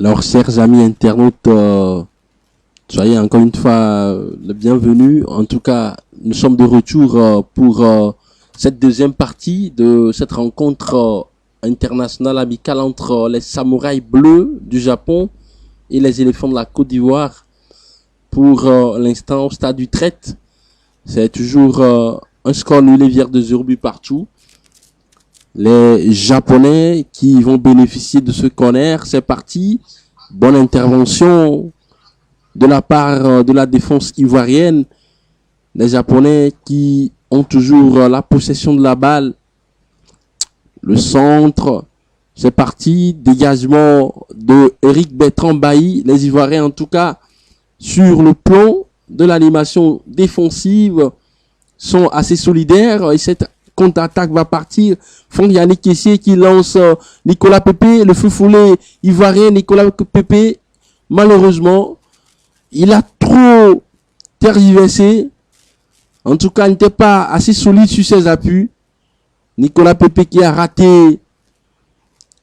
Alors, chers amis internautes, soyez encore une fois le bienvenu. En tout cas, nous sommes de retour pour cette deuxième partie de cette rencontre internationale amicale entre les samouraïs bleus du Japon et les éléphants de la Côte d'Ivoire. Pour l'instant, au stade du traite, c'est toujours un score nul et vierge de 0 but partout. Les Japonais qui vont bénéficier de ce corner, c'est parti. Bonne intervention de la part de la défense ivoirienne. Les Japonais qui ont toujours la possession de la balle. Le centre, c'est parti. Dégagement de Eric Bertrand Bailly. Les Ivoiriens, en tout cas, sur le plan de l'animation défensive, sont assez solidaires. Et cette contre-attaque va partir. Franck Yannick Kessié qui lance Nicolas Pépé, le feu follet ivoirien Nicolas Pépé. Malheureusement, il a trop tergiversé. En tout cas, il n'était pas assez solide sur ses appuis. Nicolas Pépé qui a raté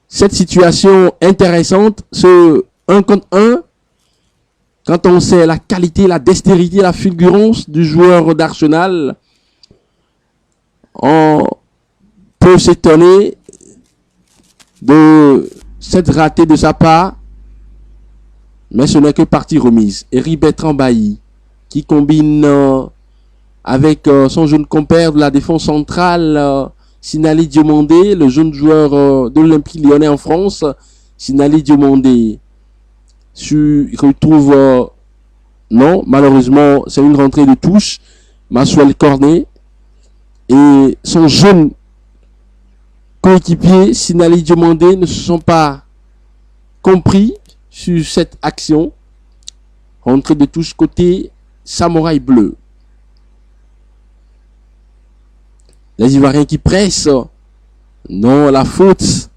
cette situation intéressante, ce 1 contre 1. Quand on sait la qualité, la dextérité, la fulgurance du joueur d'Arsenal, on peut s'étonner de cette ratée de sa part, mais ce n'est que partie remise. Eric Bertrand Bailly qui combine avec son jeune compère de la défense centrale, Sinali Diomandé, le jeune joueur de l'Olympique Lyonnais en France. Sinali Diomandé retrouve non, malheureusement c'est une rentrée de touche. Maxwell Cornet et son jeune coéquipier Sinali Diomandé ne se sont pas compris sur cette action. Rentrée de touche côté Samouraï bleu. Les Ivoiriens qui pressent. Non, la faute.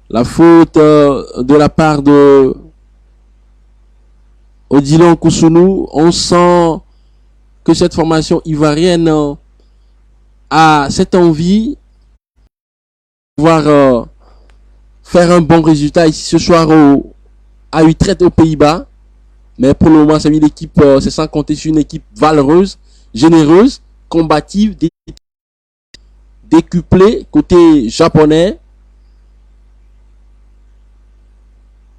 La faute de la part de Odilon Koussounou. On sent que cette formation ivoirienne a cette envie de pouvoir faire un bon résultat ici ce soir à Utrecht aux Pays-Bas. Mais pour le moment, c'est une équipe, c'est sans compter sur une équipe valeureuse, généreuse, combative, décuplée côté japonais.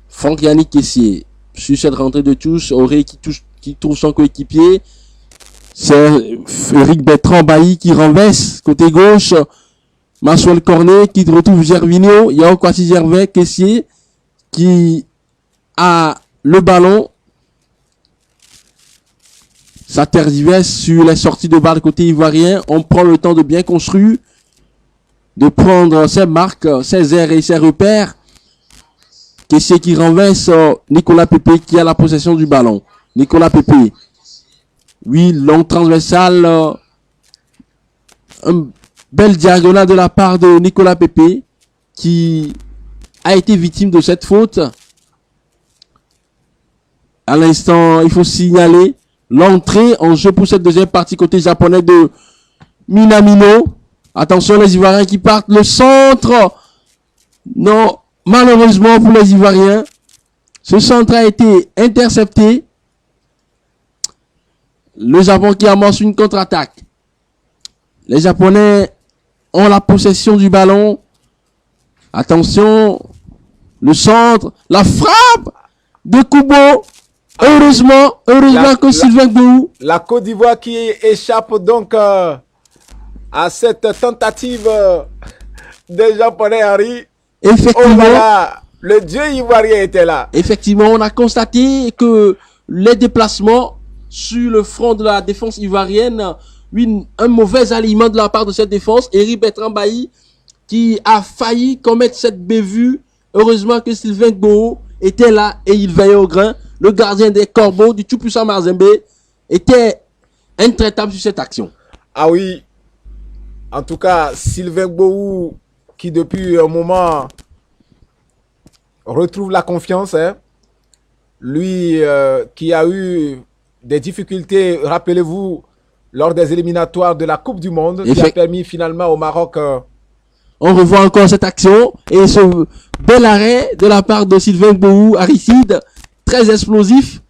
Franck Yannick Kessié sur cette rentrée de touche, Auré qui trouve son coéquipier. C'est Eric Bertrand Bailly qui renverse côté gauche. Maxwell Cornet qui retrouve Gervinho. Yao Kwasi Gervais Kessié qui a le ballon. Ça tergiverse sur les sorties de balle côté ivoirien. On prend le temps de bien construire, de prendre ses marques, ses airs et ses repères. Kessié qui renverse Nicolas Pépé qui a la possession du ballon. Nicolas Pépé. Oui, long transversal. Un bel diagonale de la part de Nicolas Pépé qui a été victime de cette faute. À l'instant, il faut signaler l'entrée en jeu pour cette deuxième partie côté japonais de Minamino. Attention les Ivoiriens qui partent. Le centre. Non, malheureusement pour les Ivoiriens, ce centre a été intercepté. Le Japon qui amorce une contre-attaque. Les Japonais ont la possession du ballon. Attention. Le centre. La frappe de Kubo. Heureusement que Sylvain Gbou. La Côte d'Ivoire qui échappe donc à cette tentative des Japonais, Harry. Effectivement. Oh là, le dieu ivoirien était là. Effectivement, on a constaté que les déplacements sur le front de la défense ivoirienne, oui, un mauvais alignement de la part de cette défense. Eric Bertrand Bailly qui a failli commettre cette bévue. Heureusement que Sylvain Gbou était là et il veillait au grain. Le gardien des Corbeaux du tout-puissant Marzembe était intraitable sur cette action. Ah oui. En tout cas, Sylvain Gbou qui depuis un moment retrouve la confiance. Hein. Lui qui a eu des difficultés, rappelez-vous, lors des éliminatoires de la Coupe du Monde, qui a permis finalement au Maroc On revoit encore cette action et ce bel arrêt de la part de Sylvain Gbowou, Aristide, très explosif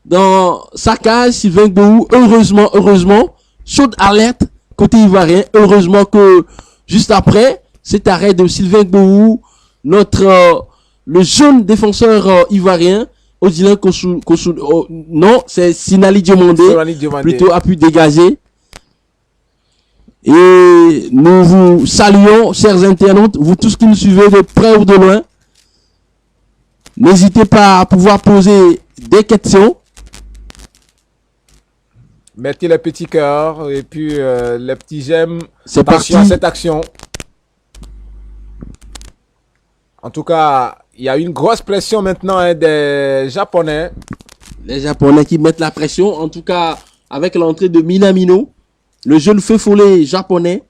dans sa cage. Sylvain Gbowou, heureusement, chaude alerte côté ivoirien. Heureusement que juste après cet arrêt de Sylvain Gbowou, le jeune défenseur ivoirien, Odilon Kossou, non, c'est Sinali Diomandé, plutôt a pu dégager. Et nous vous saluons, chers internautes, vous tous qui nous suivez de près ou de loin. N'hésitez pas à pouvoir poser des questions. Mettez les petits cœurs et puis les petits j'aime. C'est parti. À cette action. En tout cas, il y a une grosse pression maintenant des Japonais. Les Japonais qui mettent la pression, en tout cas avec l'entrée de Minamino, le jeune feu follet japonais,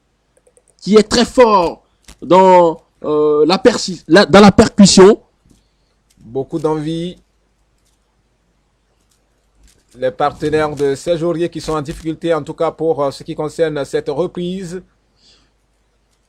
qui est très fort dans, dans la percussion. Beaucoup d'envie. Les partenaires de Serge Aurier qui sont en difficulté, en tout cas pour ce qui concerne cette reprise.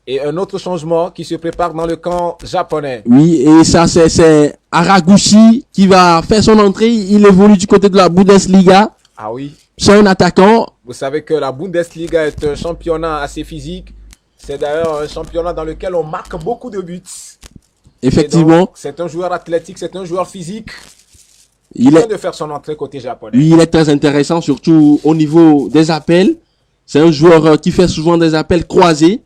Et un autre changement qui se prépare dans le camp japonais. Oui, et ça c'est Haraguchi qui va faire son entrée. Il évolue du côté de la Bundesliga. Ah oui. C'est un attaquant. Vous savez que la Bundesliga est un championnat assez physique. C'est d'ailleurs un championnat dans lequel on marque beaucoup de buts. Effectivement. C'est un joueur athlétique, c'est un joueur physique. Il vient est de faire son entrée côté japonais. Oui, il est très intéressant, surtout au niveau des appels. C'est un joueur qui fait souvent des appels croisés.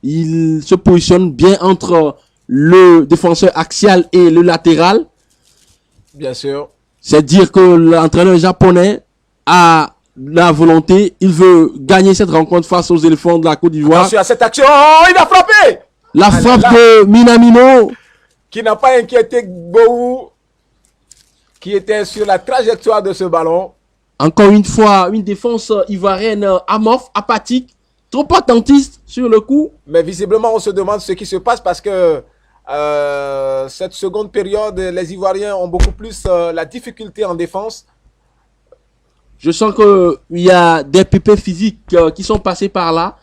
Il se positionne bien entre le défenseur axial et le latéral. Bien sûr. C'est dire que l'entraîneur japonais a la volonté, il veut gagner cette rencontre face aux éléphants de la Côte d'Ivoire. Attention à cette action, oh, il a frappé. La frappe de Minamino. Qui n'a pas inquiété Gbowou, qui était sur la trajectoire de ce ballon. Encore une fois, une défense ivoirienne amorphe, apathique, trop attentiste sur le coup. Mais visiblement, on se demande ce qui se passe parce que cette seconde période, les Ivoiriens ont beaucoup plus la difficulté en défense. Je sens qu'il y a des pépés physiques qui sont passés par là.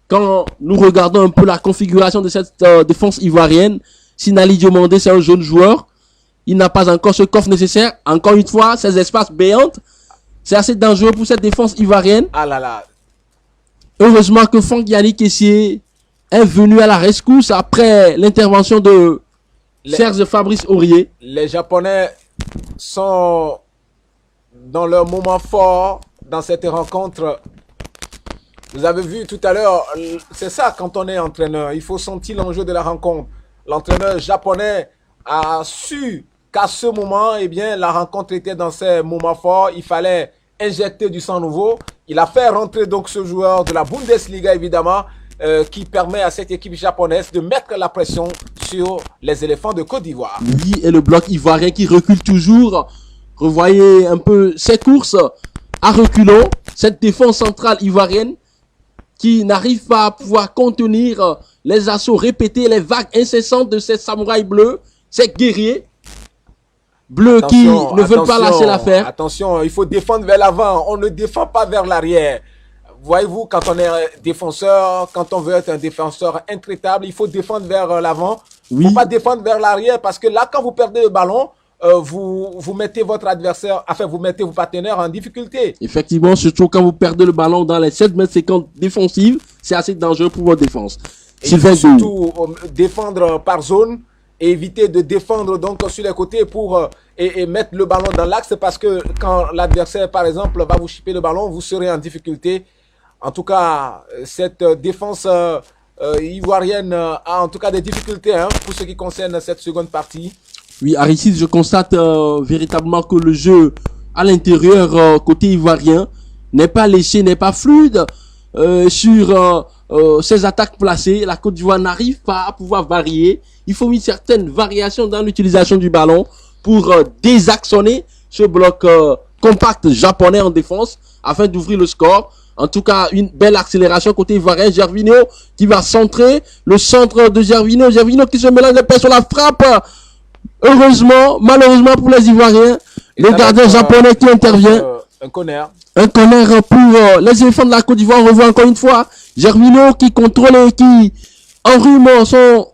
Quand nous regardons un peu la configuration de cette défense ivoirienne, Sinali Diomandé, c'est un jeune joueur. Il n'a pas encore ce coffre nécessaire. Encore une fois, ces espaces béants, c'est assez dangereux pour cette défense ivoirienne. Ah là là. Heureusement que Franck Yannick Kessié est venu à la rescousse après l'intervention de Serge Fabrice Aurier. Les Japonais sont dans leur moment fort dans cette rencontre. Vous avez vu tout à l'heure, c'est ça quand on est entraîneur. Il faut sentir l'enjeu de la rencontre. L'entraîneur japonais a su qu'à ce moment, eh bien, la rencontre était dans ses moments forts. Il fallait injecter du sang nouveau. Il a fait rentrer donc ce joueur de la Bundesliga, évidemment, qui permet à cette équipe japonaise de mettre la pression sur les éléphants de Côte d'Ivoire. Oui, et le bloc ivoirien qui recule toujours. Revoyez un peu ces courses à reculons. Cette défense centrale ivoirienne qui n'arrive pas à pouvoir contenir les assauts répétés, les vagues incessantes de ces samouraïs bleus, ces guerriers bleus qui ne veulent pas lâcher l'affaire. Attention, il faut défendre vers l'avant. On ne défend pas vers l'arrière. Voyez-vous, quand on est défenseur, quand on veut être un défenseur intraitable, il faut défendre vers l'avant. Il ne faut pas défendre vers l'arrière parce que là, quand vous perdez le ballon, vous mettez votre adversaire, enfin, vous mettez vos partenaires en difficulté. Effectivement, surtout quand vous perdez le ballon dans les 7 mètres 50 défensives, c'est assez dangereux pour votre défense. Il faut surtout défendre par zone et éviter de défendre donc sur les côtés pour et mettre le ballon dans l'axe parce que quand l'adversaire, par exemple, va vous chipper le ballon, vous serez en difficulté. En tout cas, cette défense ivoirienne a en tout cas des difficultés pour ce qui concerne cette seconde partie. Oui, Aristide, je constate véritablement que le jeu à l'intérieur, côté ivoirien, n'est pas léché, n'est pas fluide. Sur ces attaques placées, la Côte d'Ivoire n'arrive pas à pouvoir varier. Il faut une certaine variation dans l'utilisation du ballon pour désaxonner ce bloc compact japonais en défense afin d'ouvrir le score. En tout cas, une belle accélération côté ivoirien. Gervinho qui va centrer. Le centre de Gervinho. Gervinho qui se mélange les pieds sur la frappe. Heureusement, malheureusement pour les Ivoiriens, le gardien japonais qui intervient. Un corner. Un corner pour les éléphants de la Côte d'Ivoire. On revoit encore une fois Gervinho qui contrôle et qui enrhumant son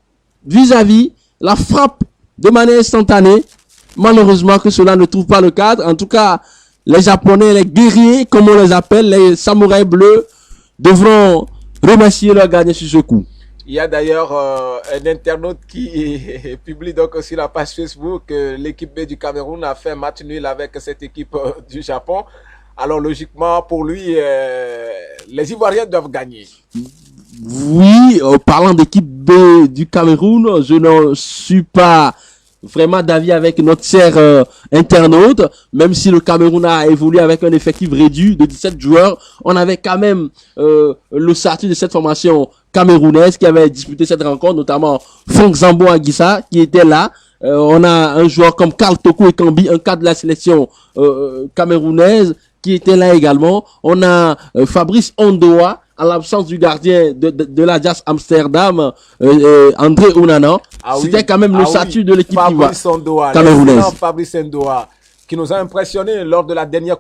vis-à-vis, la frappe de manière instantanée. Malheureusement que cela ne trouve pas le cadre. En tout cas, les Japonais, les guerriers, comme on les appelle, les samouraïs bleus, devront remercier leur gardien sur ce coup. Il y a d'ailleurs un internaute qui publie donc sur la page Facebook que l'équipe B du Cameroun a fait un match nul avec cette équipe du Japon. Alors logiquement, pour lui, les Ivoiriens doivent gagner. Oui, parlant d'équipe B du Cameroun, je ne suis pas vraiment d'avis avec notre cher internaute, même si le Cameroun a évolué avec un effectif réduit de 17 joueurs, on avait quand même le statut de cette formation camerounaise qui avait disputé cette rencontre, notamment Franck Zambo Aguissa qui était là. On a un joueur comme Karl Toko Ekambi, un cadre de la sélection camerounaise qui était là également. On a Fabrice Ondoa, en l'absence du gardien de l'Ajax Amsterdam, André Onana. Ah oui, c'était quand même le statut de l'équipe camerounaise. Fabrice Ondoa, qui nous a impressionné lors de la dernière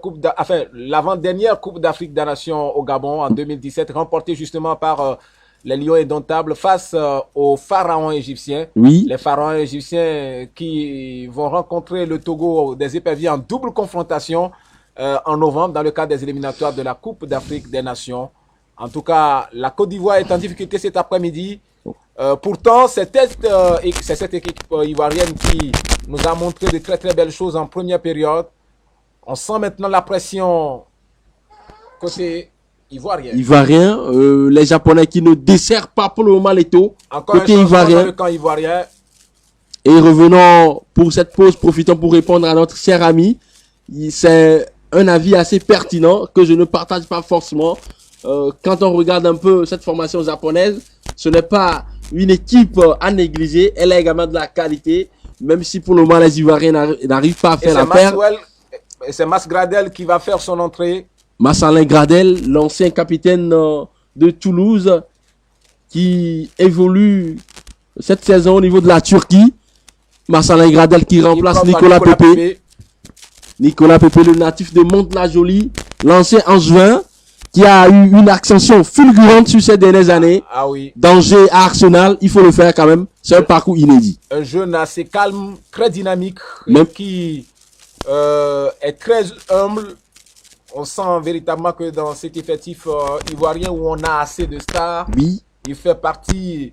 l'avant-dernière Coupe d'Afrique des Nations au Gabon en 2017, remportée justement par les Lions indomptables face aux pharaons égyptiens. Oui. Les pharaons égyptiens qui vont rencontrer le Togo des éperviers en double confrontation en novembre dans le cadre des éliminatoires de la Coupe d'Afrique des Nations. En tout cas, la Côte d'Ivoire est en difficulté cet après-midi. Pourtant, c'est cette équipe ivoirienne qui nous a montré de très très belles choses en première période. On sent maintenant la pression côté ivoirien. Les Japonais qui ne desserrent pas pour le moment les taux. Encore côté ivoirien. Dans le camp ivoirien. Et revenons pour cette pause, profitons pour répondre à notre cher ami. C'est un avis assez pertinent que je ne partage pas forcément. Quand on regarde un peu cette formation japonaise, ce n'est pas une équipe à négliger. Elle a également de la qualité, même si pour le moment les Ivoiriens n'arrivent pas à faire la paire. C'est Mas Gradel qui va faire son entrée. Mas-Alain Gradel, l'ancien capitaine de Toulouse, qui évolue cette saison au niveau de la Turquie. Mas-Alain Gradel qui remplace Nicolas Pepe. Nicolas Pepe, le natif de Mantes-la-Jolie, l'ancien Angevin, qui a eu une ascension fulgurante sur ces dernières années. Ah oui. D'Angers à Arsenal, il faut le faire quand même. C'est un parcours inédit. Un jeune assez calme, très dynamique, qui est très humble. On sent véritablement que dans cet effectif ivoirien où on a assez de stars, oui. Il fait partie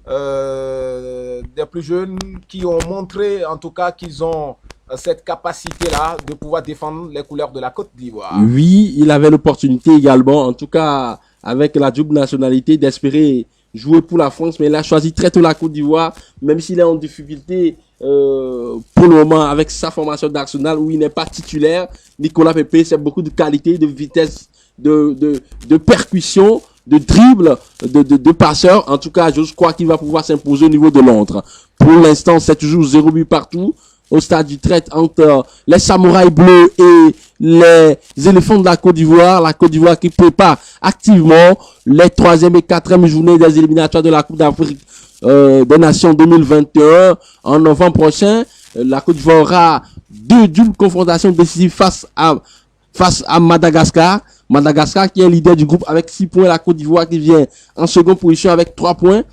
des plus jeunes qui ont montré en tout cas qu'ils ont cette capacité-là de pouvoir défendre les couleurs de la Côte d'Ivoire. Oui, il avait l'opportunité également, en tout cas avec la double nationalité, d'espérer jouer pour la France, mais il a choisi très tôt la Côte d'Ivoire, même s'il est en difficulté pour le moment avec sa formation d'Arsenal où il n'est pas titulaire. Nicolas Pepe, c'est beaucoup de qualité, de vitesse, de percussion, de dribble, de passeur. En tout cas, je crois qu'il va pouvoir s'imposer au niveau de Londres. Pour l'instant, c'est toujours 0 but partout au stade du traite entre les samouraïs bleus et les éléphants de la Côte d'Ivoire. La Côte d'Ivoire qui prépare activement les 3e et 4e journées des éliminatoires de la Coupe d'Afrique des Nations 2021. En novembre prochain, la Côte d'Ivoire aura 2 doubles confrontations décisives face à Madagascar. Madagascar qui est leader du groupe avec 6 points. La Côte d'Ivoire qui vient en seconde position avec 3 points.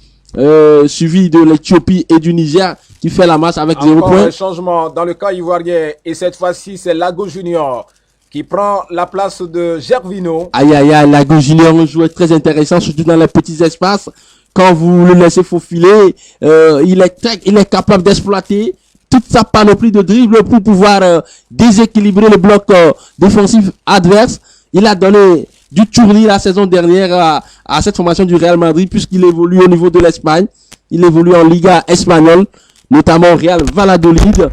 Suivi de l'Éthiopie et du Niger qui fait la masse avec 0 points. Un changement dans le camp ivoirien et cette fois-ci c'est Lago Junior qui prend la place de Gervinho. Aïe aïe aïe, Lago Junior, un joueur très intéressant surtout dans les petits espaces. Quand vous le laissez faufiler, il est capable d'exploiter toute sa panoplie de dribbles pour pouvoir déséquilibrer le bloc défensif adverse. Il a donné du tournis la saison dernière à cette formation du Real Madrid puisqu'il évolue au niveau de l'Espagne. Il évolue en Liga espagnole, notamment Real Valladolid.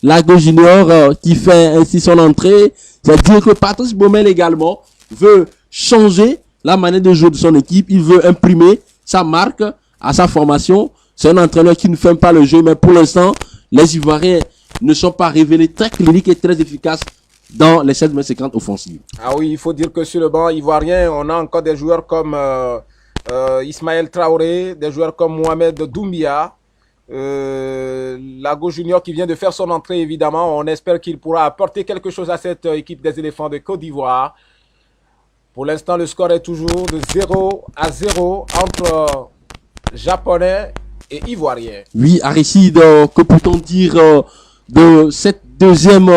Lago Junior qui fait ainsi son entrée. C'est-à-dire que Patrice Baumel également veut changer la manière de jouer de son équipe. Il veut imprimer sa marque à sa formation. C'est un entraîneur qui ne fait pas le jeu, mais pour l'instant, les Ivoiriens ne sont pas révélés très cliniques et très efficaces dans les 7-50 offensives. Ah oui, il faut dire que sur le banc ivoirien, on a encore des joueurs comme Ismaël Traoré, des joueurs comme Mohamed Doumbia, Lago Junior qui vient de faire son entrée évidemment. On espère qu'il pourra apporter quelque chose à cette équipe des éléphants de Côte d'Ivoire. Pour l'instant, le score est toujours de 0-0 entre japonais et ivoiriens. Oui, Aristide, que peut-on dire de cette deuxième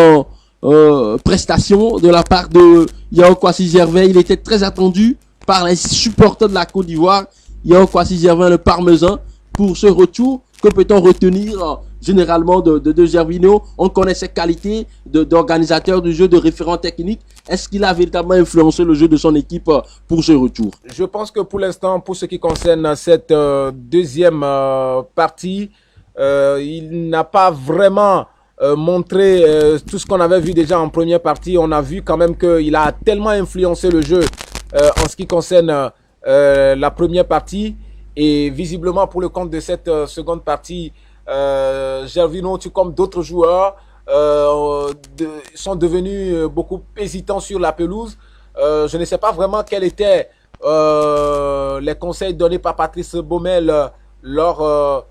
prestation de la part de Yao Kwasi Gervais? Il était très attendu par les supporters de la Côte d'Ivoire. Yao Kwasi Gervais, le parmesan, pour ce retour. Que peut-on retenir généralement de Gervinho? On connaît ses qualités d'organisateur du jeu, de référent technique. Est-ce qu'il a véritablement influencé le jeu de son équipe pour ce retour? Je pense que pour l'instant, pour ce qui concerne cette deuxième partie, il n'a pas vraiment montré tout ce qu'on avait vu déjà en première partie. On a vu quand même qu'il a tellement influencé le jeu en ce qui concerne la première partie. Et visiblement, pour le compte de cette seconde partie, Gervinho, tout comme d'autres joueurs, sont devenus beaucoup hésitants sur la pelouse. Je ne sais pas vraiment quels étaient les conseils donnés par Patrice Baumel durant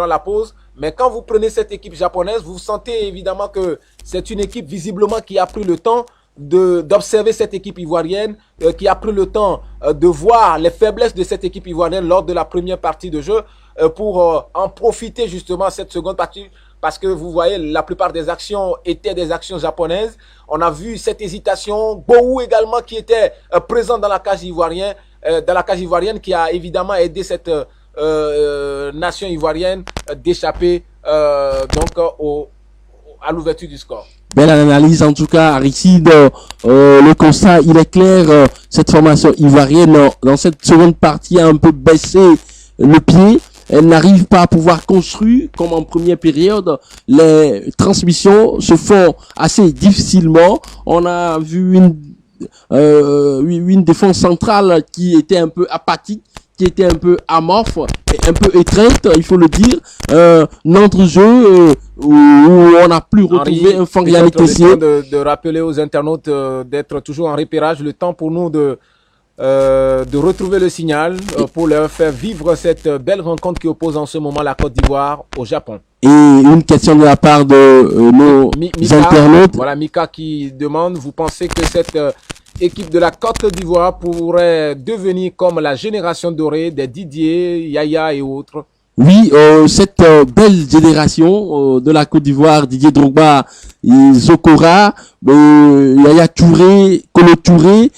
la pause. Mais quand vous prenez cette équipe japonaise, vous sentez évidemment que c'est une équipe visiblement qui a pris le temps d'observer cette équipe ivoirienne, qui a pris le temps de voir les faiblesses de cette équipe ivoirienne lors de la première partie de jeu pour en profiter justement cette seconde partie, parce que vous voyez, la plupart des actions étaient des actions japonaises. On a vu cette hésitation, Boou également qui était présent dans la cage ivoirienne, qui a évidemment aidé cette nation ivoirienne d'échapper à l'ouverture du score. Belle analyse en tout cas, Aristide. Le constat, il est clair. Cette formation ivoirienne, dans cette seconde partie, a un peu baissé le pied. Elle n'arrive pas à pouvoir construire comme en première période. Les transmissions se font assez difficilement. On a vu une défense centrale qui était un peu apathique, qui était un peu amorphe et un peu étreinte, il faut le dire. Notre jeu où on a pu retrouver un Fangiani Tessier. De rappeler aux internautes d'être toujours en repérage, le temps pour nous de retrouver le signal pour leur faire vivre cette belle rencontre qui oppose en ce moment la Côte d'Ivoire au Japon. Et une question de la part de nos internautes. Voilà, Mika qui demande, vous pensez que cette équipe de la Côte d'Ivoire pourrait devenir comme la génération dorée des Didier, Yaya et autres? Oui, cette belle génération de la Côte d'Ivoire, Didier Drogba, Zokora, Yaya Touré, Kolo Touré,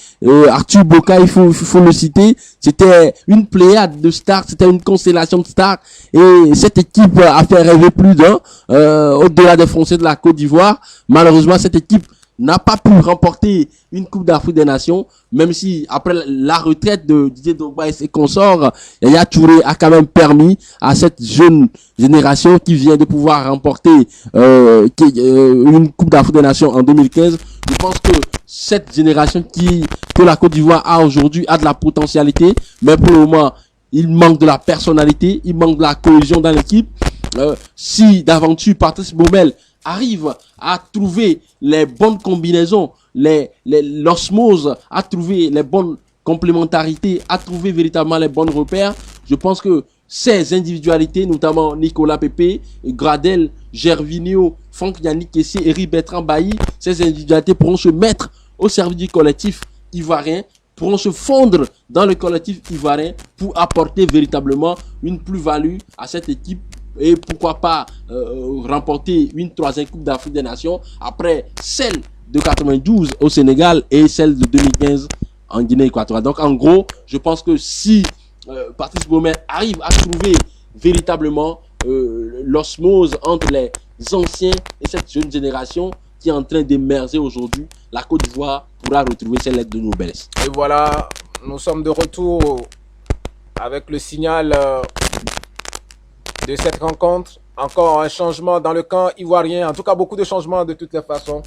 Arthur Boka, il faut le citer. C'était une pléiade de stars, c'était une constellation de stars. Et cette équipe a fait rêver plus d'un, au-delà des Français de la Côte d'Ivoire. Malheureusement, cette équipe n'a pas pu remporter une Coupe d'Afrique des Nations, même si après la retraite de Didier Drogba et ses consorts, Yaya Touré a quand même permis à cette jeune génération qui vient de pouvoir remporter une Coupe d'Afrique des Nations en 2015. Je pense que cette génération que la Côte d'Ivoire a aujourd'hui a de la potentialité, mais pour le moment, il manque de la personnalité, il manque de la cohésion dans l'équipe. Si d'aventure Patrice Baumel arrive à trouver les bonnes combinaisons, l'osmose, à trouver les bonnes complémentarités, à trouver véritablement les bons repères, je pense que ces individualités, notamment Nicolas Pepe, Gradel, Gervinho, Franck Yannick Kessié, Eric Bertrand Bailly, ces individualités pourront se mettre au service du collectif ivoirien, pourront se fondre dans le collectif ivoirien pour apporter véritablement une plus-value à cette équipe et pourquoi pas remporter une troisième Coupe d'Afrique des Nations après celle de 92 au Sénégal et celle de 2015 en Guinée équatoriale. Donc en gros, je pense que si Patrice Baumel arrive à trouver véritablement l'osmose entre les anciens et cette jeune génération qui est en train d'émerger aujourd'hui, la Côte d'Ivoire pourra retrouver ses lettres de noblesse. Et voilà, nous sommes de retour avec le signal de cette rencontre. Encore un changement dans le camp ivoirien. En tout cas, beaucoup de changements de toutes les façons.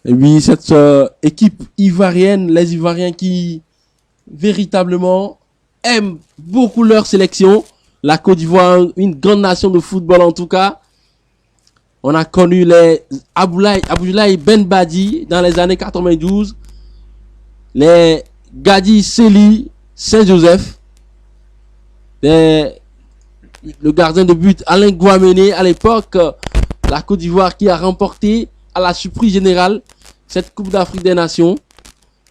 Et oui, cette équipe ivoirienne, les Ivoiriens qui véritablement aiment beaucoup leur sélection. La Côte d'Ivoire, une grande nation de football en tout cas. On a connu les Aboulaye Ben Badi dans les années 92. Les Gadi Seli Saint-Joseph. Les le gardien de but Alain Guamené à l'époque, la Côte d'Ivoire qui a remporté à la surprise générale cette Coupe d'Afrique des Nations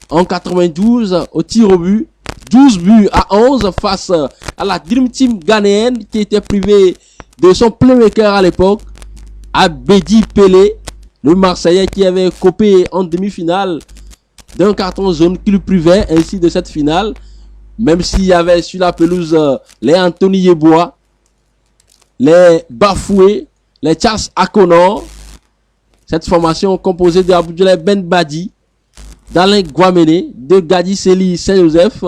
en 92 au tir au but, 12 buts à 11 face à la Dream Team ghanéenne qui était privée de son playmaker à l'époque, Abedi Pelé, le Marseillais qui avait copé en demi-finale d'un carton jaune qui lui privait ainsi de cette finale, même s'il y avait sur la pelouse les Anthony Yeboah, les Bafoué, les Charles Akonor. Cette formation composée d'Abdoulaye Ben Badi, d'Alain Guamené, de Gadi Seli Saint-Joseph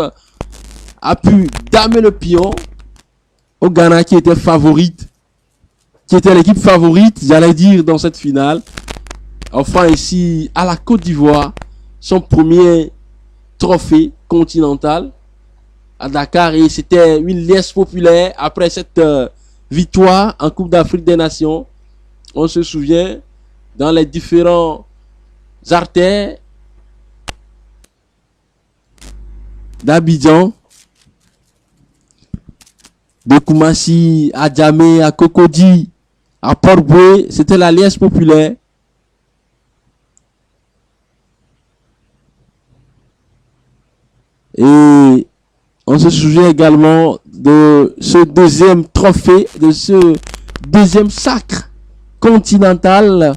a pu damer le pion au Ghana qui était favorite, qui était l'équipe favorite, j'allais dire, dans cette finale, offrant ici à la Côte d'Ivoire son premier trophée continental à Dakar, et c'était une liesse populaire après cette victoire en Coupe d'Afrique des Nations. On se souvient dans les différents artères d'Abidjan, de Koumassi à Djamé, à Cocody, à Port-Boué, c'était la liesse populaire. Et on se souvient également de ce deuxième trophée, de ce deuxième sacre continental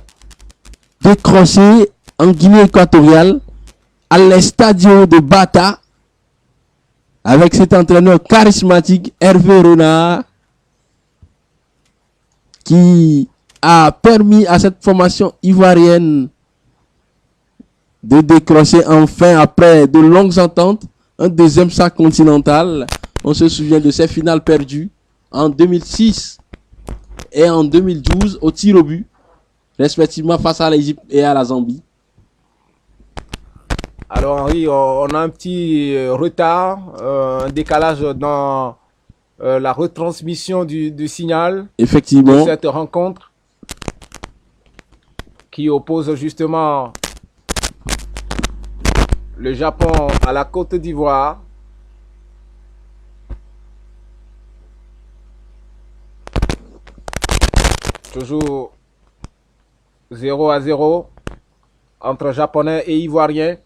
décroché en Guinée équatoriale à l'Estadio de Bata avec cet entraîneur charismatique Hervé Renard qui a permis à cette formation ivoirienne de décrocher enfin, après de longues ententes, un deuxième sac continental. On se souvient de ces finales perdues en 2006 et en 2012 au tir au but, respectivement face à l'Égypte et à la Zambie. Alors Henri, on a un petit retard, un décalage dans la retransmission du signal Effectivement. de cette rencontre qui oppose justement le Japon à la Côte d'Ivoire. Toujours 0-0 entre Japonais et Ivoiriens.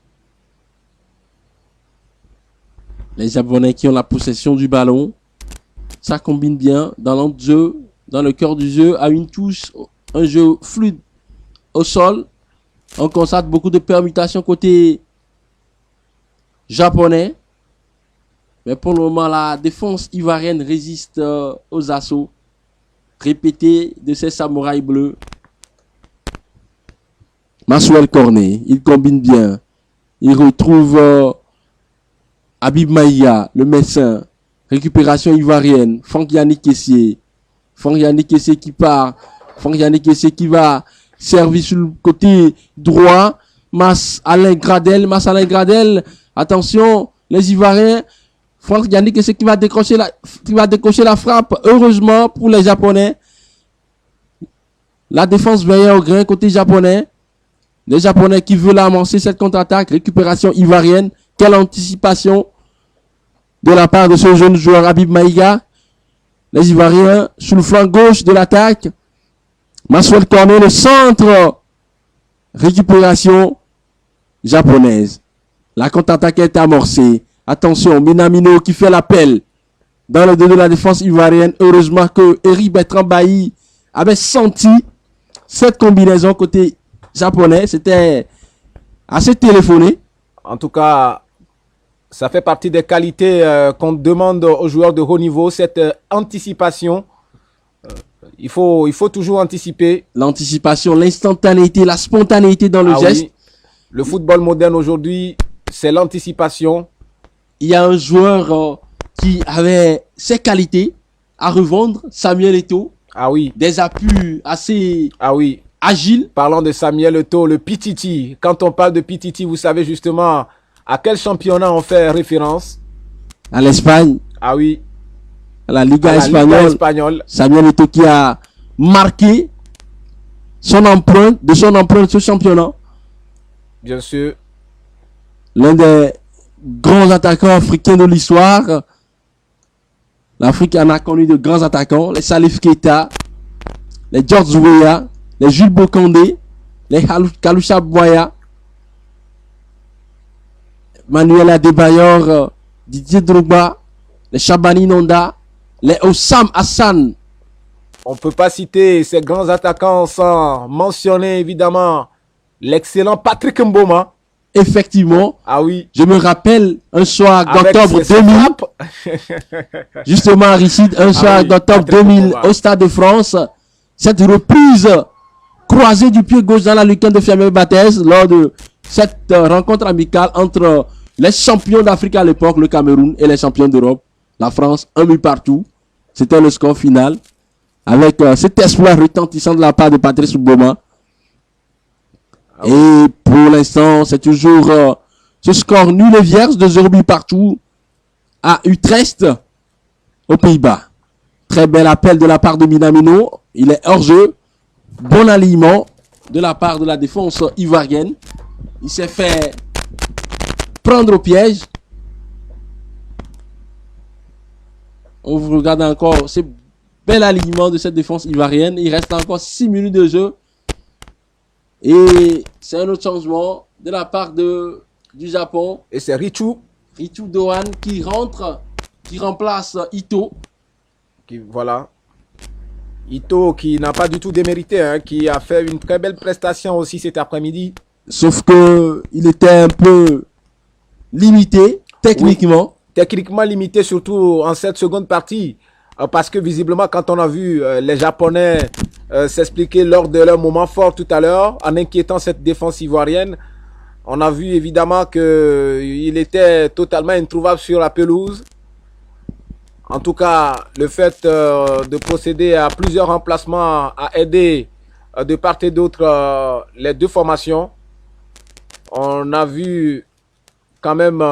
Les Japonais qui ont la possession du ballon. Ça combine bien dans l'entre-jeu, dans le cœur du jeu, à une touche, un jeu fluide au sol. On constate beaucoup de permutations côté japonais. Mais pour le moment, la défense ivoirienne résiste aux assauts répétés de ces samouraïs bleus. Maxwell Cornet, il combine bien. Il retrouve Habib Maïga, le médecin. Récupération ivoirienne. Franck Yannick Kessié. Franck Yannick Kessié qui part. Franck Yannick Kessié qui va servir sur le côté droit. Alain Gradel. Attention, les Ivoiriens. Franck Yannick Kessié qui va décrocher la frappe. Heureusement pour les Japonais. La défense veillait au grain côté japonais. Les Japonais qui veulent amorcer cette contre-attaque. Récupération ivoirienne. Quelle anticipation de la part de ce jeune joueur Habib Maïga. Les Ivoiriens sur le flanc gauche de l'attaque. Maxwell Cornet, le centre. Récupération japonaise. La contre-attaque est amorcée. Attention, Minamino qui fait l'appel dans le dos de la défense ivoirienne. Heureusement que Eric Bertrand Bailly avait senti cette combinaison côté japonais. C'était assez téléphoné. En tout cas, ça fait partie des qualités qu'on demande aux joueurs de haut niveau, cette anticipation. Il faut toujours anticiper. L'anticipation, l'instantanéité, la spontanéité dans le geste. Oui. Le football moderne aujourd'hui, c'est l'anticipation. Il y a un joueur qui avait ses qualités à revendre, Samuel Eto'o. Ah oui. Des appuis assez agiles. Parlant de Samuel Eto'o, le Pititi. Quand on parle de Pititi, vous savez justement à quel championnat on fait référence? À l'Espagne. Ah oui. À la Liga espagnole. Samuel Eto'o qui a marqué son empreinte de ce championnat. Bien sûr. L'un des grands attaquants africains de l'histoire. L'Afrique en a connu de grands attaquants, les Salif Keita, les George Weah, les Jules Bokandé, les Kalusha Boya, Manuel Adebayor, Didier Drogba, les Shabani Nonda, les Osam Hassan. On ne peut pas citer ces grands attaquants sans mentionner évidemment l'excellent Patrick Mboma. Effectivement. Ah oui. Je me rappelle un soir d'octobre 2000. Justement, Aristide, un soir d'octobre 2000 au Stade de France. Cette reprise croisée du pied gauche dans la lucarne de Fiamé Bathès lors de cette rencontre amicale entre les champions d'Afrique à l'époque, le Cameroun, et les champions d'Europe, la France, un but partout. C'était le score final. Avec cet espoir retentissant de la part de Patrice Mboma. Et pour l'instant, c'est toujours ce score nul et vierge de 0 but partout à Utrecht, aux Pays-Bas. Très bel appel de la part de Minamino. Il est hors jeu. Bon alignement de la part de la défense ivoirienne. Il s'est fait prendre au piège. On vous regarde encore. C'est bel alignement de cette défense ivoirienne. Il reste encore 6 minutes de jeu. Et c'est un autre changement de la part du Japon. Et c'est Richu Dohan qui rentre, qui remplace Ito. Voilà. Ito qui n'a pas du tout démérité, hein, qui a fait une très belle prestation aussi cet après-midi. Sauf que il était un peu limité techniquement. Oui, techniquement limité, surtout en cette seconde partie. Parce que visiblement, quand on a vu les Japonais s'expliquer lors de leur moment fort tout à l'heure, en inquiétant cette défense ivoirienne, on a vu évidemment qu'il était totalement introuvable sur la pelouse. En tout cas, le fait de procéder à plusieurs remplacements a aidé de part et d'autre les deux formations. On a vu quand même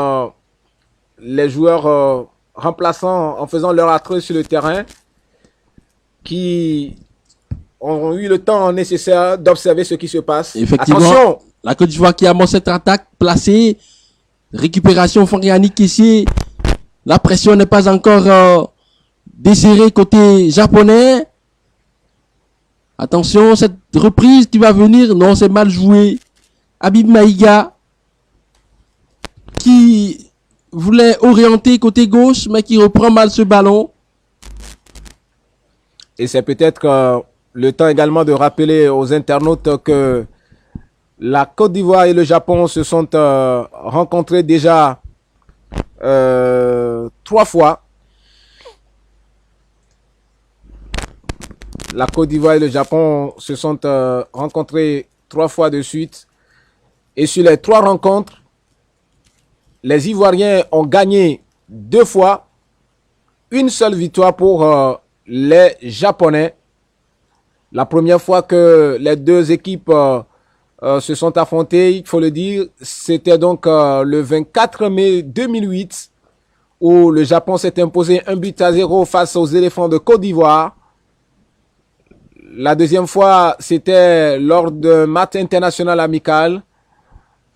les joueurs remplaçants en faisant leur attrait sur le terrain qui ont eu le temps nécessaire d'observer ce qui se passe. Effectivement, attention, la Côte d'Ivoire qui amorce cette attaque placée, récupération Yannick ici. La pression n'est pas encore desserrée côté japonais. Attention, cette reprise qui va venir, non, c'est mal joué. Habib Maïga qui voulait orienter côté gauche, mais qui reprend mal ce ballon. et c'est peut-être le temps également de rappeler aux internautes que la Côte d'Ivoire et le Japon se sont rencontrés déjà 3 fois. La Côte d'Ivoire et le Japon se sont rencontrés 3 fois de suite. Et sur les 3 rencontres, les Ivoiriens ont gagné 2 fois. Une seule victoire pour les Japonais. La première fois que les deux équipes se sont affrontées, il faut le dire, c'était donc le 24 mai 2008 où le Japon s'est imposé 1-0 face aux éléphants de Côte d'Ivoire. La deuxième fois, c'était lors d'un match international amical.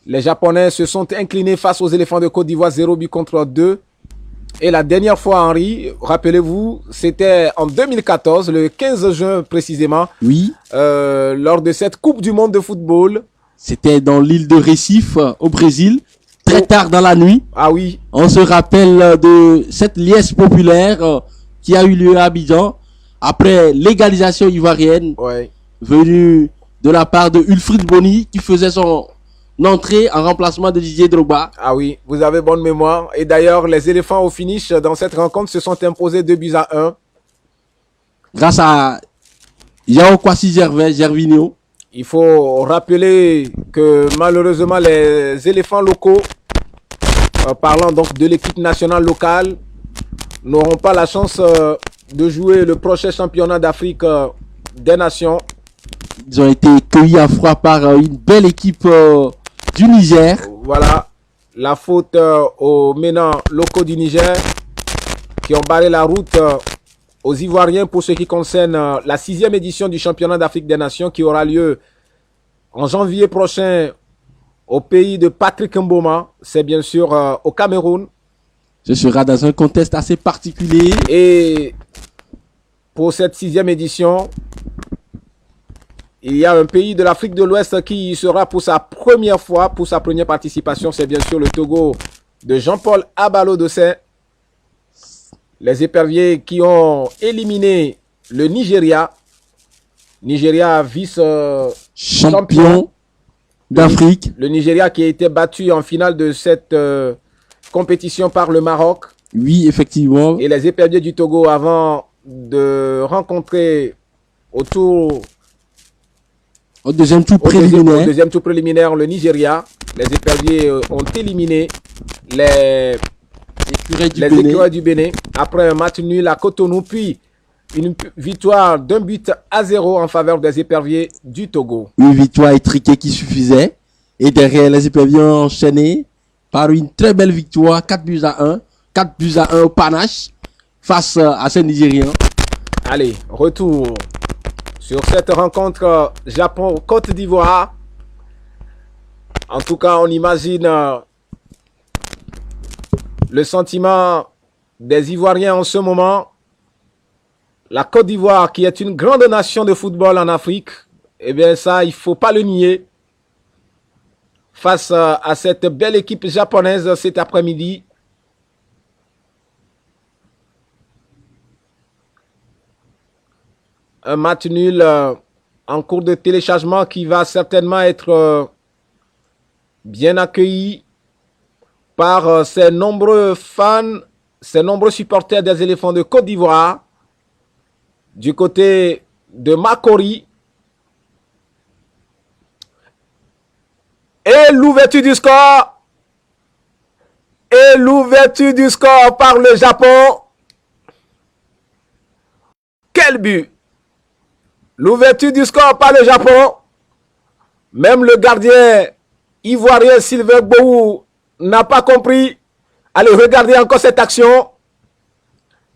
Les Japonais se sont inclinés face aux éléphants de Côte d'Ivoire 0-2. Et la dernière fois, Henri, rappelez-vous, c'était en 2014, le 15 juin précisément. Oui. Lors de cette Coupe du Monde de football. C'était dans l'île de Recife, au Brésil, très tard dans la nuit. Ah oui. On se rappelle de cette liesse populaire qui a eu lieu à Abidjan après l'égalisation ivoirienne venue de la part de Wilfried Bony qui faisait son entrée en remplacement de Didier Drogba. Ah oui, vous avez bonne mémoire. Et d'ailleurs, les éléphants au finish dans cette rencontre se sont imposés 2-1. Grâce à Yao Kwasi Gervinho. Il faut rappeler que malheureusement, les éléphants locaux, parlant donc de l'équipe nationale locale, n'auront pas la chance de jouer le prochain championnat d'Afrique des Nations. Ils ont été cueillis à froid par une belle équipe du Niger. Voilà, la faute aux menants locaux du Niger qui ont barré la route aux Ivoiriens pour ce qui concerne la 6e édition du championnat d'Afrique des Nations qui aura lieu en janvier prochain au pays de Patrick Mboma. C'est bien sûr au Cameroun. Ce sera dans un contexte assez particulier. Et pour cette 6e édition, il y a un pays de l'Afrique de l'Ouest qui y sera pour sa première fois, pour sa première participation. C'est bien sûr le Togo de Jean-Paul Abalo-Dossin. Les éperviers qui ont éliminé le Nigeria. Nigeria vice-champion d'Afrique. Le Nigeria qui a été battu en finale de cette compétition par le Maroc. Oui, effectivement. Et les éperviers du Togo, avant de rencontrer au deuxième tour préliminaire le Nigeria, les éperviers ont éliminé les écureuils du Bénin après un match nul à Cotonou, puis une victoire d'1-0 en faveur des éperviers du Togo. Une victoire étriquée qui suffisait. Et derrière, les éperviers ont enchaîné par une très belle victoire, 4-1. 4-1 au panache face à ces Nigériens. Allez, retour sur cette rencontre Japon-Côte d'Ivoire. En tout cas, on imagine le sentiment des Ivoiriens en ce moment. La Côte d'Ivoire, qui est une grande nation de football en Afrique, eh bien ça, il ne faut pas le nier. Face à cette belle équipe japonaise cet après-midi. Un match nul en cours de téléchargement qui va certainement être bien accueilli par ces nombreux fans, ces nombreux supporters des éléphants de Côte d'Ivoire. Du côté de Makori. Et l'ouverture du score. Et l'ouverture du score par le Japon. Quel but! L'ouverture du score par le Japon. Même le gardien ivoirien Sylvain Gbowou n'a pas compris. Allez, regardez encore cette action.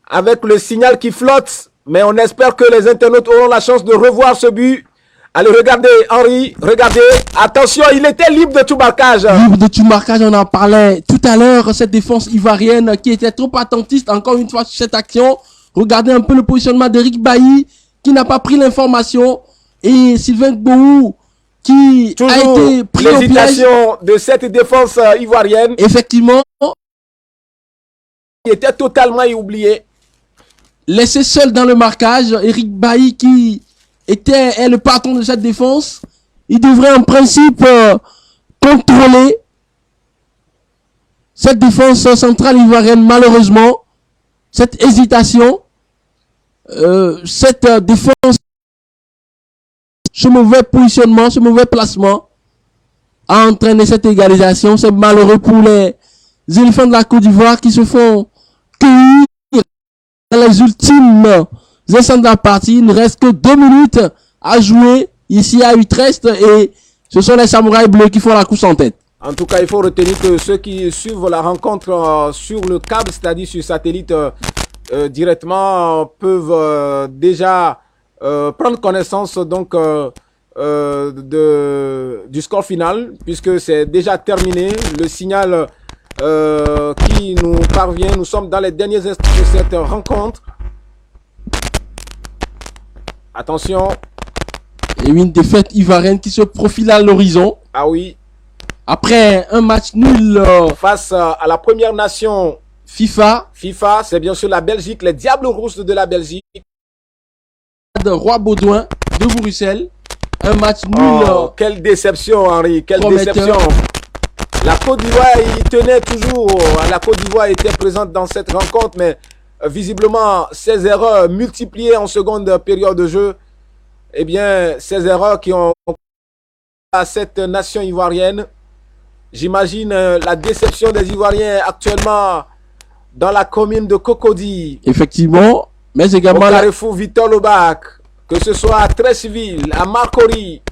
Avec le signal qui flotte. Mais on espère que les internautes auront la chance de revoir ce but. Allez, regardez, Henri, regardez. Attention, il était libre de tout marquage. Libre de tout marquage, on en parlait tout à l'heure. Cette défense ivoirienne qui était trop attentiste, encore une fois, sur cette action. Regardez un peu le positionnement d'Eric Bailly, qui n'a pas pris l'information. Et Sylvain Gbowou, qui toujours a été pris au piège. De cette défense ivoirienne. Effectivement. Il était totalement oublié. Laissé seul dans le marquage, Eric Bailly qui est le patron de cette défense, il devrait en principe contrôler cette défense centrale ivoirienne. Malheureusement, cette hésitation, cette défense, ce mauvais positionnement, ce mauvais placement a entraîné cette égalisation. C'est malheureux pour les éléphants de la Côte d'Ivoire qui se font cueillir dans les ultimes instants de la partie. Il ne reste que 2 minutes à jouer ici à Utrecht et ce sont les samouraïs bleus qui font la course en tête. En tout cas, il faut retenir que ceux qui suivent la rencontre sur le câble, c'est-à-dire sur satellite directement, peuvent déjà prendre connaissance donc du score final, puisque c'est déjà terminé. Le signal qui nous parvient, nous sommes dans les derniers instants de cette rencontre. Attention. Et une défaite ivoirienne qui se profile à l'horizon. Ah oui. Après un match nul face à la première nation FIFA, c'est bien sûr la Belgique, les Diables Rousses de la Belgique. Roi Baudouin de Bruxelles. Un match nul. Oh, quelle déception, Henri, quelle déception. La Côte d'Ivoire, il tenait toujours. La Côte d'Ivoire était présente dans cette rencontre, mais visiblement, ces erreurs multipliées en seconde période de jeu, eh bien, ces erreurs qui ont à cette nation ivoirienne. J'imagine la déception des Ivoiriens actuellement dans la commune de Cocody. Effectivement, mais également au Carrefour Victor Lobac, que ce soit à Treichville, à Makori,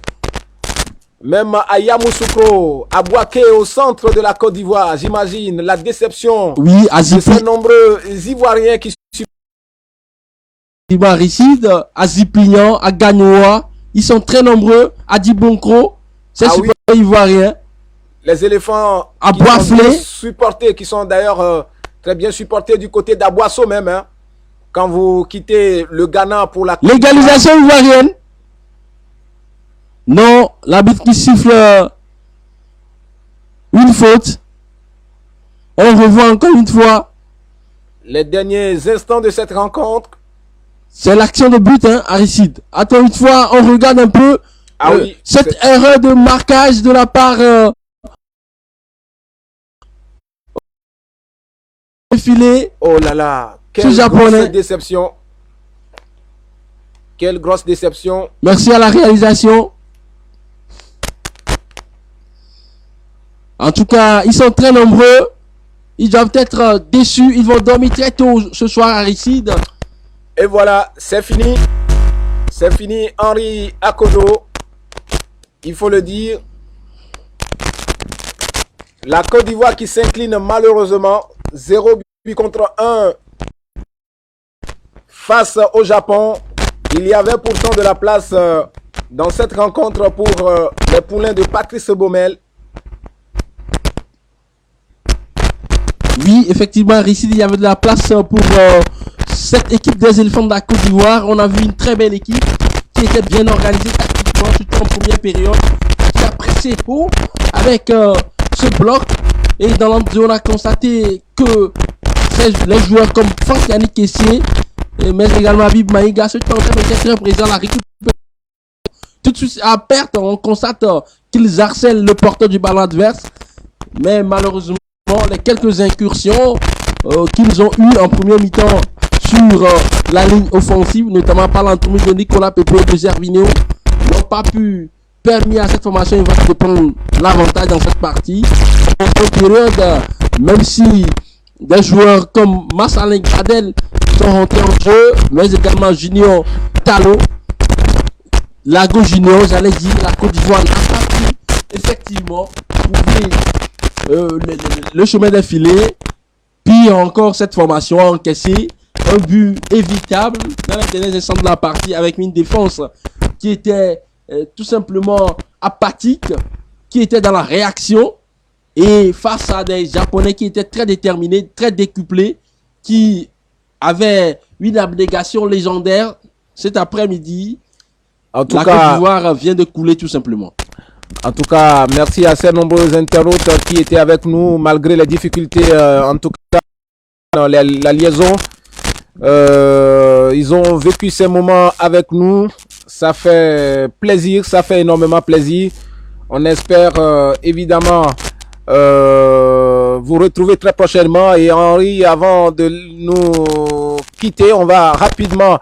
même à Yamoussoukro, à Bouaké, au centre de la Côte d'Ivoire. J'imagine la déception à de ces nombreux Ivoiriens qui Ivoiricides, à Ziplignan, à Gagnoa, ils sont très nombreux, à Dibonkro, c'est Ivoirien. Les éléphants à Boisflé, supportés, qui sont d'ailleurs très bien supporté du côté d'Aboisseau même. Hein, quand vous quittez le Ghana pour la... L'égalisation ivoirienne. Non, l'arbitre qui siffle une faute. On revoit encore une fois. Les derniers instants de cette rencontre. C'est l'action de but, hein, Aristide. Attends, une fois, on regarde un peu oui, cette erreur de marquage de la part filet. Oh là là, quelle grosse déception. Quelle grosse déception. Merci à la réalisation. En tout cas, ils sont très nombreux. Ils doivent être déçus. Ils vont dormir très tôt ce soir, Aristide. Et voilà, c'est fini. C'est fini, Henri Akodo. Il faut le dire. La Côte d'Ivoire qui s'incline malheureusement. 0 but contre 1 face au Japon. Il y avait pourtant de la place dans cette rencontre pour les poulains de Patrice Baumel. Oui, effectivement, Aristide, il y avait de la place pour cette équipe des éléphants de la Côte d'Ivoire. On a vu une très belle équipe qui était bien organisée tactiquement, surtout en première période, qui a pressé haut avec ce bloc. Et dans l'entre-deux, on a constaté que les joueurs comme Franck Yannick Kessié, mais également Habib Maïga, se tentaient d'être très présents. La récupération tout de suite à perte, on constate qu'ils harcèlent le porteur du ballon adverse. Mais malheureusement, les quelques incursions qu'ils ont eues en première mi-temps sur la ligne offensive, notamment par l'entourage de Nicolas Pepe et de Gervinho, n'ont pas pu permettre à cette formation de prendre l'avantage dans cette partie. En cette période, même si des joueurs comme Massalin Gradel sont rentrés en jeu, mais également Junior Talo, Lago Junior, j'allais dire, la Côte d'Ivoire n'a pas pu effectivement trouver le chemin des filets. Puis encore cette formation a encaissé un but évitable dans les derniers instants de la partie avec une défense qui était tout simplement apathique, qui était dans la réaction et face à des Japonais qui étaient très déterminés, très décuplés, qui avaient une abnégation légendaire. Cet après-midi, la Côte d'Ivoire vient de couler tout simplement. En tout cas, merci à ces nombreux internautes qui étaient avec nous malgré les difficultés, en tout cas, dans la liaison. Ils ont vécu ces moments avec nous. Ça fait plaisir, ça fait énormément plaisir. On espère évidemment vous retrouver très prochainement. Et Henri, avant de nous quitter, on va rapidement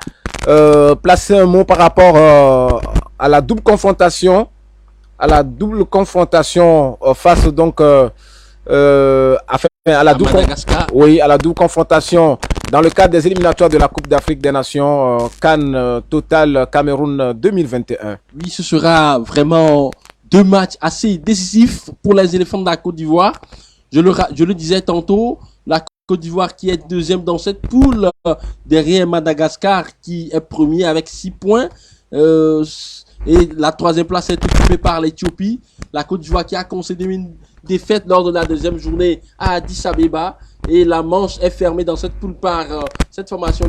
placer un mot par rapport à la double confrontation. Face donc à la double confrontation dans le cadre des éliminatoires de la Coupe d'Afrique des Nations CAN Total Cameroun 2021. Oui, ce sera vraiment deux matchs assez décisifs pour les éléphants de la Côte d'Ivoire. Je le disais tantôt, la Côte d'Ivoire qui est deuxième dans cette poule, derrière Madagascar qui est premier avec 6 points. Et la troisième place est occupée par l'Éthiopie. La Côte d'Ivoire qui a concédé une défaite lors de la deuxième journée à Addis Abeba. Et la manche est fermée dans cette poule par cette formation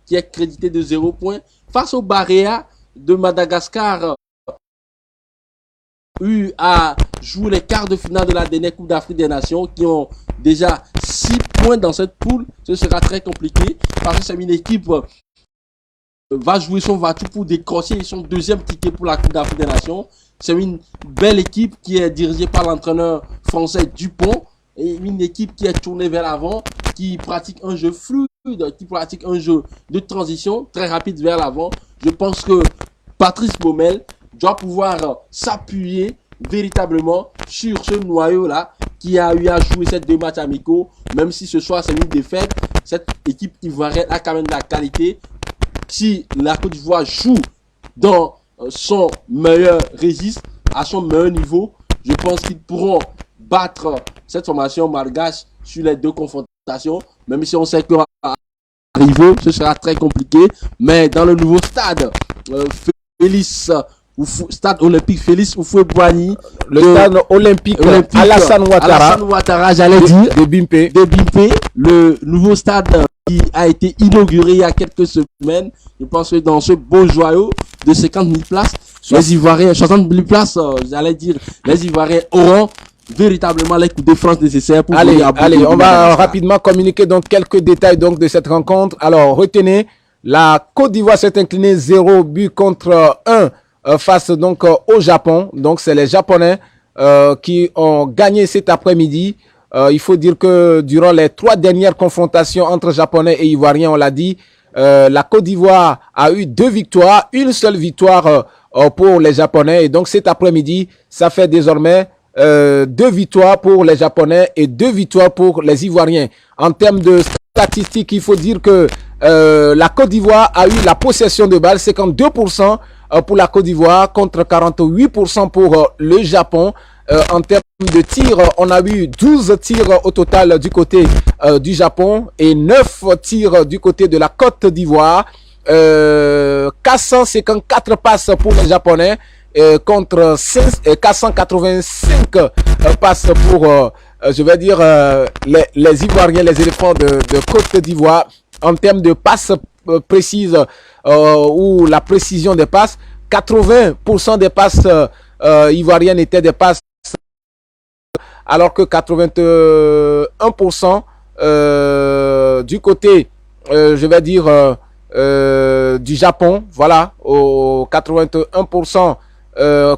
qui est créditée de 0 points. Face au Barea de Madagascar, eu à jouer les quarts de finale de la dernière Coupe d'Afrique des Nations, qui ont déjà 6 points dans cette poule. Ce sera très compliqué parce que c'est une équipe va jouer son va-tout pour décrocher son deuxième ticket pour la Coupe d'Afrique des Nations. C'est une belle équipe qui est dirigée par l'entraîneur français Dupont et une équipe qui est tournée vers l'avant, qui pratique un jeu fluide, qui pratique un jeu de transition très rapide vers l'avant. Je pense que Patrice Baumel doit pouvoir s'appuyer véritablement sur ce noyau-là qui a eu à jouer ces 2 matchs amicaux. Même si ce soir c'est une défaite, cette équipe ivoirienne a quand même de la qualité. Si la Côte d'Ivoire joue dans son meilleur registre, à son meilleur niveau, je pense qu'ils pourront battre cette formation malgache sur les 2 confrontations. Même si on sait qu'à arriver, ce sera très compliqué. Mais dans le nouveau stade, Félix stade olympique Félix Houphouët-Boigny, le stade olympique Alassane Ouattara, j'allais dire, de Bimpe, le nouveau stade qui a été inauguré il y a quelques semaines. Je pense que dans ce beau joyau de 50 000 places, les Ivoiriens, 60 000 places, j'allais dire, les Ivoiriens auront véritablement les coups de France nécessaires pour allez, on va rapidement communiquer donc quelques détails donc de cette rencontre. Alors, retenez, la Côte d'Ivoire s'est inclinée 0 but contre 1 face donc au Japon. Donc, c'est les Japonais qui ont gagné cet après-midi. Il faut dire que durant les 3 dernières confrontations entre Japonais et Ivoiriens, on l'a dit, la Côte d'Ivoire a eu 2 victoires, une seule victoire pour les Japonais. Et donc, cet après-midi, ça fait désormais 2 victoires pour les Japonais et 2 victoires pour les Ivoiriens. En termes de statistiques, il faut dire que la Côte d'Ivoire a eu la possession de balles, 52% pour la Côte d'Ivoire contre 48% pour le Japon. En termes de tirs, on a eu 12 tirs au total du côté du Japon et 9 tirs du côté de la Côte d'Ivoire. 454 passes pour les Japonais contre 485 passes pour, je vais dire, les Ivoiriens, les éléphants de Côte d'Ivoire. En termes de passes précises ou la précision des passes, 80% des passes ivoiriennes étaient des passes, alors que 81% du côté, je vais dire, du Japon, voilà, au 81%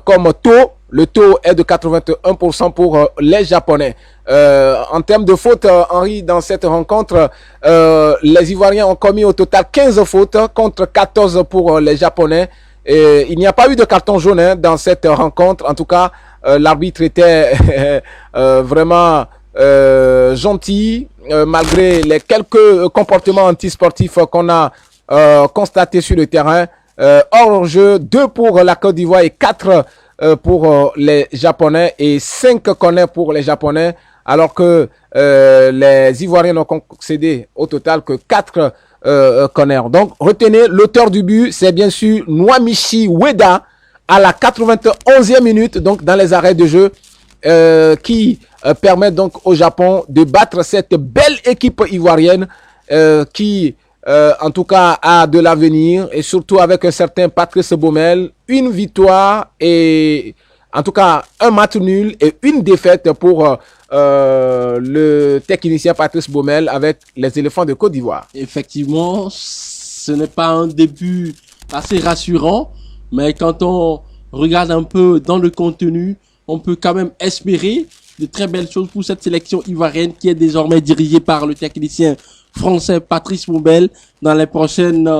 comme taux. Le taux est de 81% pour les Japonais. En termes de fautes, Henri, dans cette rencontre, les Ivoiriens ont commis au total 15 fautes contre 14 pour les Japonais. Et il n'y a pas eu de carton jaune dans cette rencontre. En tout cas, l'arbitre était vraiment gentil, malgré les quelques comportements antisportifs qu'on a constatés sur le terrain. Hors jeu, 2 pour la Côte d'Ivoire et 4 pour les Japonais et 5 corners pour les Japonais, alors que les Ivoiriens n'ont concédé au total que 4 corners. Donc, retenez, l'auteur du but, c'est bien sûr Nwamichi Ueda à la 91e minute, donc dans les arrêts de jeu, qui permet donc au Japon de battre cette belle équipe ivoirienne qui en tout cas a de l'avenir, et surtout avec un certain Patrice Baumel, une victoire et en tout cas un match nul et une défaite pour le technicien Patrice Baumel avec les éléphants de Côte d'Ivoire. Effectivement, ce n'est pas un début assez rassurant, mais quand on regarde un peu dans le contenu, on peut quand même espérer de très belles choses pour cette sélection ivoirienne qui est désormais dirigée par le technicien français Patrice Baumel. Dans les prochaines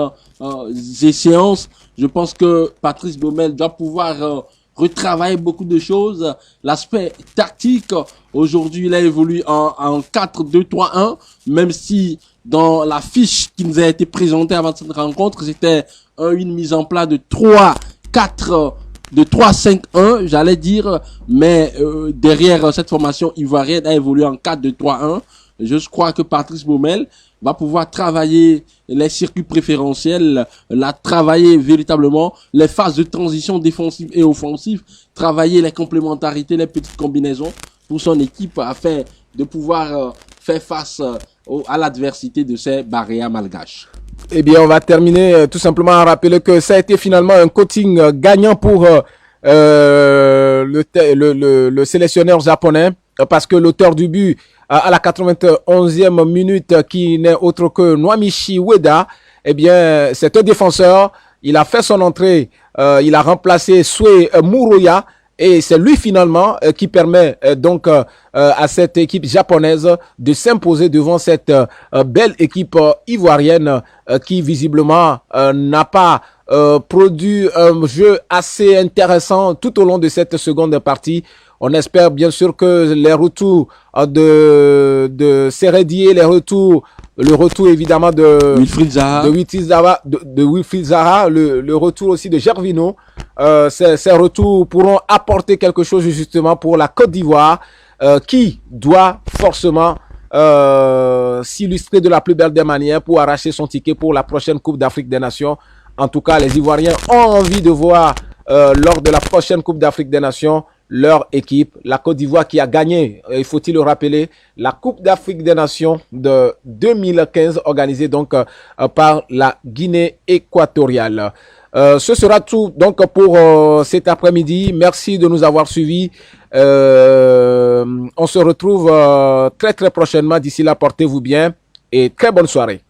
séances, je pense que Patrice Baumel doit pouvoir retravailler beaucoup de choses. L'aspect tactique, aujourd'hui, il a évolué en 4-2-3-1, même si dans la fiche qui nous a été présentée avant cette rencontre, c'était une mise en place de 3-5-1, j'allais dire, mais derrière cette formation ivoirienne a évolué en 4-2-3-1. Je crois que Patrice Baumel va pouvoir travailler les circuits préférentiels, travailler véritablement les phases de transition défensive et offensive, travailler les complémentarités, les petites combinaisons pour son équipe afin de pouvoir faire face à l'adversité de ces barrières malgaches. Eh bien, on va terminer tout simplement à rappeler que ça a été finalement un coaching gagnant pour le sélectionneur japonais, parce que l'auteur du but à la 91e minute, qui n'est autre que Nwamichi Ueda, eh bien, c'est un défenseur. Il a fait son entrée, il a remplacé Sue Muroya, et c'est lui finalement qui permet donc à cette équipe japonaise de s'imposer devant cette belle équipe ivoirienne qui visiblement n'a pas produit un jeu assez intéressant tout au long de cette seconde partie. On espère bien sûr que les retours de Seredier, le retour évidemment de Wilfried Zaha, le retour aussi de Gervinho, ces retours pourront apporter quelque chose justement pour la Côte d'Ivoire, qui doit forcément s'illustrer de la plus belle des manières pour arracher son ticket pour la prochaine Coupe d'Afrique des Nations. En tout cas, les Ivoiriens ont envie de voir lors de la prochaine Coupe d'Afrique des Nations leur équipe, la Côte d'Ivoire qui a gagné, il faut-il le rappeler, la Coupe d'Afrique des Nations de 2015 organisée donc par la Guinée équatoriale. Ce sera tout donc pour cet après-midi. Merci de nous avoir suivis. On se retrouve très prochainement. D'ici là, portez-vous bien et très bonne soirée.